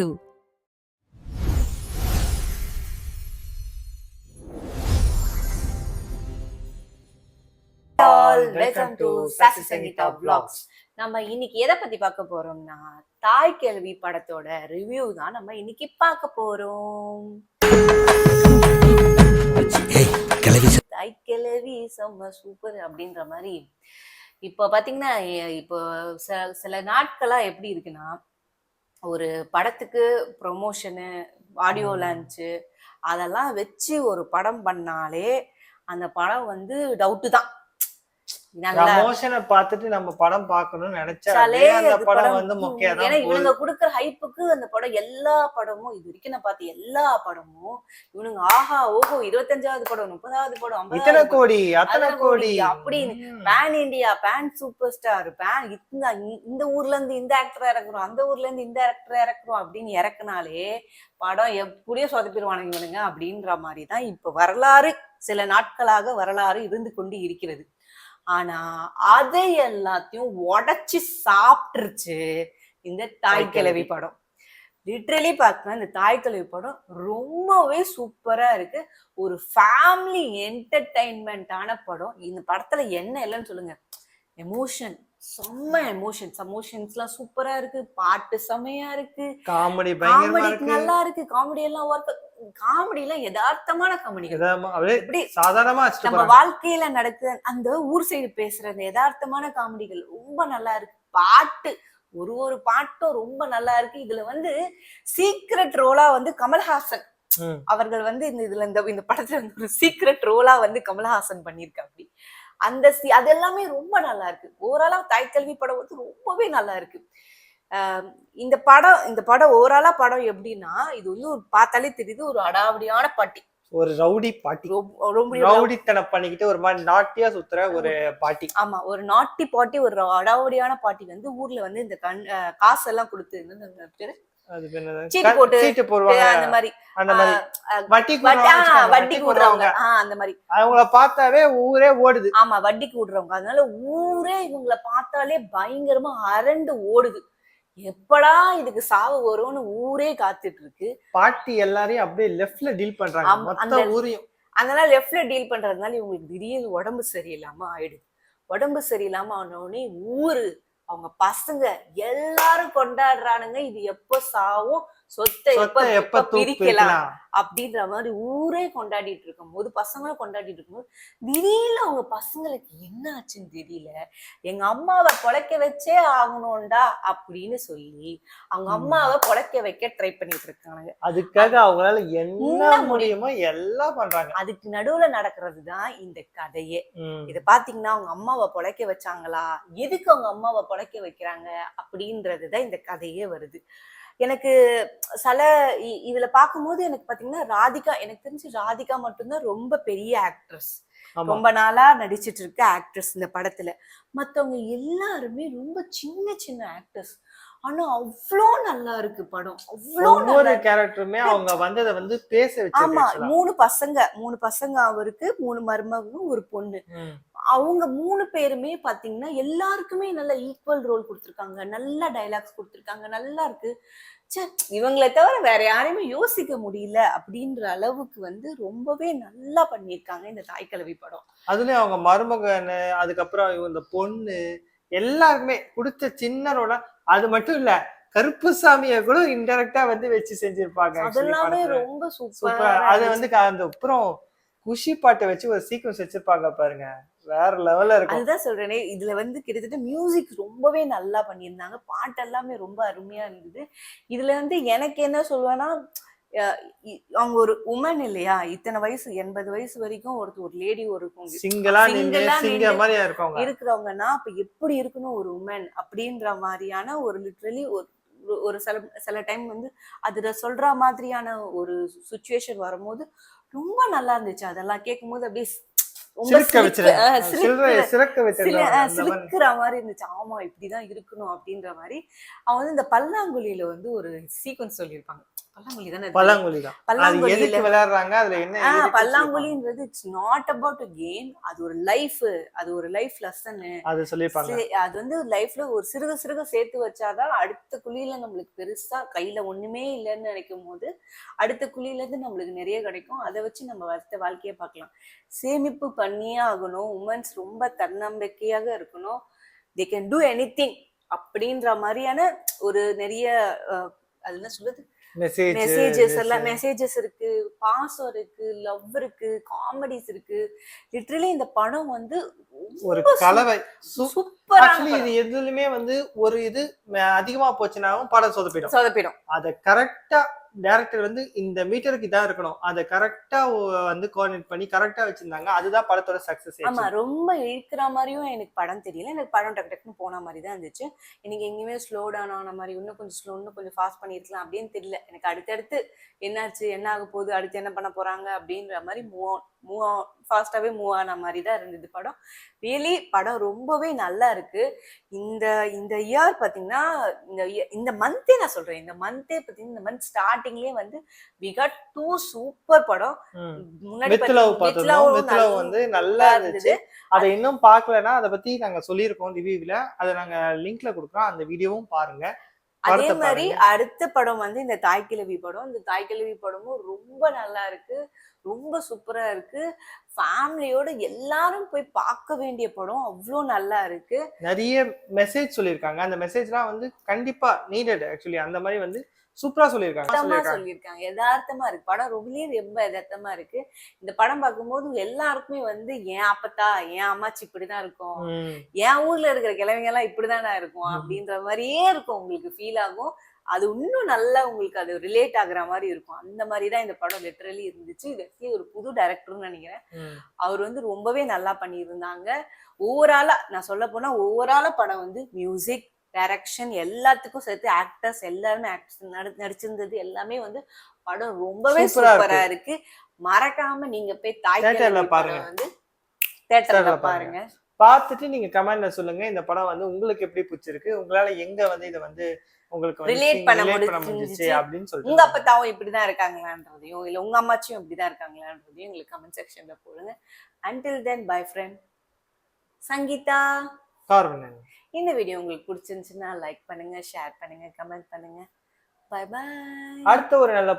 2. Welcome to sassy Sangeetha vlogs. நம்ம இன்னைக்கு எதை பத்தி பார்க்க போறோம்னா தாய் கேள்வி படத்தோட ரிவ்யூ தான் நம்ம இன்னைக்கு பார்க்க போறோம். தாய் கிழவி செம்ம சூப்பர் அப்படின்ற மாதிரி இப்போ பாத்தீங்கன்னா இப்போ சில நாட்களா எப்படி இருக்குன்னா ஒரு படத்துக்கு ப்ரொமோஷனு ஆடியோ லான்ச்சு அதெல்லாம் வச்சு ஒரு படம் பண்ணாலே அந்த படம் வந்து டவுட்டு தான். ப்ரமோஷனை பார்த்துட்டு நம்ம படம் பார்க்கணும்னு நினைச்சாலே அந்த படம் வந்து முக்கியம். ஏன்னா இவனுங்க கொடுக்குற ஹைப்புக்கு அந்த படம் எல்லா படமும் இது வரைக்கும் நான் பார்த்த எல்லா படமும் இவனுங்க ஆஹா ஓஹோ 25வது படம் 30வது படம் இத்தனை கோடி அத்தனை கோடி அப்படின்னு fan India fan super star fan இந்த ஊர்ல இருந்து இந்த ஆக்டர் இறக்குறோம் அந்த ஊர்ல இருந்து இந்த ஆக்டர் இறக்குறோம் அப்படின்னு இறக்குனாலே படம் எப்படியோ சொதப்பிடுவானுங்க இவனுங்க அப்படின்ற மாதிரிதான் இப்ப வரலாறு சில நாட்களாக வரலாறு இருந்து கொண்டு இருக்கிறது. ஆனா அதை எல்லாத்தையும் உடைச்சு சாப்பிட்டுருச்சு இந்த தாய் கிழவி படம். லிட்ரலி பார்க்கணும் இந்த தாய் கிழவி படம் ரொம்பவே சூப்பரா இருக்கு. ஒரு ஃபேமிலி என்டர்டைன்மெண்டான படம். இந்த படத்துல என்ன இல்லைன்னு சொல்லுங்க, எமோஷன் செம்ம எமோஷன்ஸ்லாம் சூப்பரா இருக்கு. பாட்டு செம்மையா இருக்கு. காமெடி நல்லா இருக்கு. காமெடி எல்லாம் காமெடி எல்லாம் யதார்த்தமான காமெடி. சாதாரணமா நம்ம வாழ்க்கையில நடக்குற அந்த ஊர் சைடு பேசுற அந்த யதார்த்தமான காமெடிகள் ரொம்ப நல்லா இருக்கு. பாட்டு ஒரு பாட்டும் ரொம்ப நல்லா இருக்கு. இதுல வந்து சீக்ரெட் ரோலா வந்து கமல்ஹாசன் அவர்கள் வந்து இந்த படத்துல ஒரு சீக்ரெட் ரோலா வந்து கமல்ஹாசன் பண்ணிருக்காப்படி. அந்த அது எல்லாமே ரொம்ப நல்லா இருக்கு. ஓவராலா தாய் கல்வி படம் வந்து ரொம்பவே நல்லா இருக்கு. இந்த படம் ஓவராலா படம் எப்படின்னா இது வந்து ஒரு பார்த்தாலே தெரியுது ஒரு அடாவடியான பாட்டி, ஒரு ரவுடி பாட்டி, ரவுடித்தனம் பண்ணிக்கிட்டு ஒரு மாதிரி நாட்டியா சுத்துற ஒரு பாட்டி. ஆமா, ஒரு நாட்டி பாட்டி, ஒரு அடாவடியான பாட்டி வந்து ஊர்ல வந்து இந்த காசெல்லாம் கொடுத்து சீட்டு போடுவாங்க. அந்த மாதிரி வட்டி கூடுறவங்க அந்த மாதிரி அவங்கள பார்த்தாவே ஊரே ஓடுது. ஆமா, வட்டி கூடுறவங்க. அதனால ஊரே இவங்கள பார்த்தாலே பயங்கரமா அரண்டு ஓடுது. எப்படா இதுக்கு சாவு வரும்னு ஊரே காத்துட்டு இருக்கு. பாட்டி எல்லாரையும் அப்படியே லெஃப்ட்ல டீல் பண்றாங்க மொத்த ஊரையும். அதனால லெஃப்ட்ல டீல் பண்றதுனால இவங்களுக்கு திடீர்னு உடம்பு சரியில்லாம ஆயிடுது. உடம்பு சரியில்லாம ஆனோடனே ஊரு அவங்க பசங்க எல்லாரும் கொண்டாடுறானுங்க. இது எப்ப சாவும் சொத்தை எப்ப பிரிக்கலாம் அப்படின்ற மாதிரி ஊரே கொண்டாடிட்டு இருக்கும் போது பசங்களும் கொண்டாடிட்டு இருக்கும்போது திடீர்னு அவங்க பசங்களுக்கு என்ன ஆச்சுன்னு தெரியல. எங்க அம்மாவை பொழைக்க வச்சே ஆகணும்டா அப்படின்னு சொல்லி அவங்க அம்மாவை பொழைக்க வைக்க ட்ரை பண்ணிட்டு இருக்காங்க. அதுக்காக அவங்களால என்ன முடியுமோ எல்லாம் பண்றாங்க. அதுக்கு நடுவுல நடக்கிறதுதான் இந்த கதையே. இத பாத்தீங்கன்னா அவங்க அம்மாவை பொழைக்க வச்சாங்களா, எதுக்கு அவங்க அம்மாவை பொழைக்க வைக்கிறாங்க அப்படின்றதுதான் இந்த கதையே வருது. எனக்கு இதுல பார்க்கும்போது எனக்கு பாத்தீங்கன்னா ராதிகா, எனக்கு தெரிஞ்சு ராதிகா மட்டும்தான் ரொம்ப பெரிய ஆக்ட்ரஸ், ரொம்ப நாளா நடிச்சிட்டு இருக்க ஆக்ட்ரஸ் இந்த படத்துல. மத்தவங்க எல்லாருமே ரொம்ப சின்ன சின்ன ஆக்டர்ஸ். ஆனா அவ்வளோ நல்லா இருக்கு படம். ஒவ்வொரு கேரக்டருமே அவங்க வந்ததை வந்து பேச வச்சு. ஆமா, மூணு பசங்க அவருக்கு, 3 மருமகளும் ஒரு பொண்ணு. அவங்க 3 பேருமே பாத்தீங்கன்னா எல்லாருக்குமே நல்ல ஈக்குவல் ரோல் கொடுத்துருக்காங்க. நல்ல டைலாக்ஸ் கொடுத்துருக்காங்க. நல்லா இருக்கு. இவங்களை தவிர வேற யாரையுமே யோசிக்க முடியல அப்படின்ற அளவுக்கு வந்து ரொம்பவே நல்லா பண்ணிருக்காங்க இந்த தாய் கிழவி படம். அதுலயும் அவங்க மருமகன், அதுக்கப்புறம் இந்த பொண்ணு எல்லாருக்குமே கொடுத்த சின்ன ரோலா. அது மட்டும் இல்ல, கருப்புசாமிய கூட இன்டைரக்டா வந்து வச்சு செஞ்சிருப்பாங்க. அதெல்லாமே ரொம்ப சூப்பர். அது வந்து அந்த அப்புறம் குஷி பாட்டை வச்சு ஒரு சீக்வன்ஸ் வச்சிருப்பாங்க பாருங்க, வேற லெவல்ல இருக்கு. அதுதான் சொல்றேனே, இதுல வந்து கிட்டத்தட்ட மியூசிக் ரொம்பவே நல்லா பண்ணியிருந்தாங்க. பாட்டு எல்லாமே ரொம்ப அருமையா இருந்தது. இதுல வந்து எனக்கு என்ன சொல்லுவேன்னா, அவங்க ஒரு உமன் இல்லையா, இத்தனை வயசு 80 வயசு வரைக்கும் ஒரு லேடி ஒரு இருக்கிறவங்கன்னா அப்ப எப்படி இருக்கணும் ஒரு உமன் அப்படின்ற மாதிரியான ஒரு லிட்ரலி ஒரு சில டைம் வந்து அதுல சொல்ற மாதிரியான ஒரு சிச்சுவேஷன் வரும்போது ரொம்ப நல்லா இருந்துச்சு. அதெல்லாம் கேட்கும் போது அப்படியே சிரிக்கிற மாதிரி இருந்துச்சு. ஆமா, இப்படிதான் இருக்கணும் அப்படின்ற மாதிரி. அவங்க வந்து இந்த பல்லாங்குழியில வந்து ஒரு சீக்வன்ஸ் சொல்லியிருப்பாங்க. பல்லாங்குழி தானே பல்லாங்குழி தான். அது பல்லாங்குழியில எதுக்கு விளையாடுறாங்க, அதுல என்ன இருக்குன்னு சொல்லுவாங்க. பல்லாங்குழின்றது இட்ஸ் நாட் அபவுட் கேம், அது ஒரு லைஃப், அது ஒரு லைஃப் லெசன். அது சொல்லியிருப்பாங்க. அது வந்து லைஃப்ல ஒரு சிறுக சிறுக சேர்த்து வச்சாதான் அடுத்த குழியில நம்மளுக்கு பெருசா கையில ஒண்ணுமே இல்லைன்னு நினைக்கும் போது அடுத்த குழியில இருந்து நம்மளுக்கு நிறைய கிடைக்கும். அதை வச்சு நம்ம அடுத்த வாழ்க்கையை பார்க்கலாம். சேமிப்பு பண்ணியே ஆகணும். உமன்ஸ் ரொம்ப தன்னம்பிக்கையாக இருக்கணும். தே கேன் டூ எனிதிங் அப்படின்ற மாதிரியான ஒரு நிறைய அது என்ன சொல்றது, மெசேஜஸ் எல்லாம் மெசேஜஸ் இருக்கு, பாசம் இருக்கு, லவ் இருக்கு, காமெடிஸ் இருக்கு. லிட்டரலி இந்த படம் வந்து ஒரு கலவை. சூப்பரா ஆக்சுவலி இது எதுலயுமே வந்து ஒரு இது அதிகமா போச்சுனாலும் படம் சொதப்பிடும். அத கரெக்டா டைரக்டர் வந்து இந்த மீட்டருக்கு இதான் இருக்கணும், அதை கரெக்டா வந்து கோஆர்டினேட் பண்ணி கரெக்டா வச்சிருந்தாங்க. அதுதான் படத்தோட சக்சஸ். ஆமா, ரொம்ப இழுக்கிற மாதிரியும் எனக்கு படம் தெரியல. எனக்கு படம் டக்கு டக்குன்னு போன மாதிரி தான் இருந்துச்சு. எனக்கு எங்கேயுமே ஸ்லோ டவுன் ஆன மாதிரி, இன்னும் கொஞ்சம் ஸ்லோ, இன்னும் கொஞ்சம் ஃபாஸ்ட் பண்ணிருக்கலாம் அப்படின்னு தெரியல. எனக்கு அடுத்தடுத்து என்னாச்சு, என்ன ஆக போகுது, அடுத்து என்ன பண்ண போறாங்க அப்படின்ற மாதிரி ஃபாஸ்டாவே மூவ் ஆன மாதிரி தான் இருந்தது படம். ரியலி படம் ரொம்பவே நல்லா இருக்கு. இந்த இயர் பாத்தீங்கன்னா, இந்த மந்தே நான் சொல்றேன், இந்த மந்தே பாத்தீங்கன்னா, இந்த மந்த் ஸ்டார்டிங்லயே வந்து வி காட் 2 சூப்பர் படம். முன்னாடி மித்லவ் வந்து நல்லா இருந்துச்சு. அதை இன்னும் பார்க்கலன்னா அதை பத்தி நாங்க சொல்லியிருக்கோம் ரிவ்யூல, அதை நாங்க லிங்க்ல கொடுக்குறோம், அந்த வீடியோவும் பாருங்க. அதே மாதிரி அடுத்த படம் வந்து இந்த தாய்க்கிழவி படம். இந்த தாய்க்கிழவி படமும் ரொம்ப நல்லா இருக்கு, ரொம்ப சூப்பரா இருக்கு. ஃபேமிலியோட எல்லாரும் போய் பார்க்க வேண்டிய படம், அவ்வளோ நல்லா இருக்கு. நிறைய மெசேஜ் சொல்லியிருக்காங்க. அந்த மெசேஜ்லாம் வந்து கண்டிப்பா நீடட். ஆக்சுவலி அந்த மாதிரி வந்து சூப்பரா சொல்லியிருக்காங்க. யதார்த்தமா இருக்கு படம், ரொம்ப யதார்த்தமா இருக்கு. இந்த படம் பார்க்கும்போது எல்லாருக்குமே வந்து என் அப்பத்தா, என் அம்மாச்சி இப்படிதான் இருக்கும், என் ஊர்ல இருக்கிற கிழவிங்க எல்லாம் இப்படிதானா இருக்கும் அப்படின்ற மாதிரியே இருக்கும், உங்களுக்கு ஃபீல் ஆகும். அது இன்னும் நல்லா உங்களுக்கு அது ரிலேட் ஆகுற மாதிரி இருக்கும். அந்த மாதிரிதான் இந்த படம் லிட்டரலி இருந்துச்சு. இது ஒரு புது டைரக்டர்னு நினைக்கிறேன். அவர் வந்து ரொம்பவே நல்லா பண்ணியிருந்தாங்க. ஓவராலா நான் சொல்ல போனா ஓவராலா படம் வந்து மியூசிக், டைரக்ஷன் எல்லாத்துக்கும் சேர்த்து ஆக்டர்ஸ் எல்லாருமே நடிச்சிருந்தது எல்லாமே வந்து படம் ரொம்பவே சூப்பரா இருக்கு. மறக்காம நீங்க போய் தாய்க்கிழவி படம் வந்து தியேட்டர்ல பாருங்க. பார்த்துட்டு நீங்க கமெண்ட்ல சொல்லுங்க இந்த படம் வந்து உங்களுக்கு எப்படி பிடிச்சிருக்கு, உங்களால எங்க வந்து இதை வந்து உங்களுக்கு ரிலேட் பண்ண முடிஞ்சுச்சு அப்படின்னு சொல்லிட்டு, உங்க அப்பத்தாவும் இப்படிதான் இருக்காங்களான்றதையும் இல்ல உங்க அம்மாச்சியும் இப்படிதான் இருக்காங்களான்றதையும் எங்களுக்கு கமெண்ட் செக்ஷன்ல போடுங்க. Until then, bye friend. Sangeetha கார்வன். இந்த வீடியோ உங்களுக்கு பிடிச்சிருந்துச்சுன்னா லைக் பண்ணுங்க, ஷேர் பண்ணுங்க, கமெண்ட் பண்ணுங்க. Bye bye. அடுத்த ஒரு நல்ல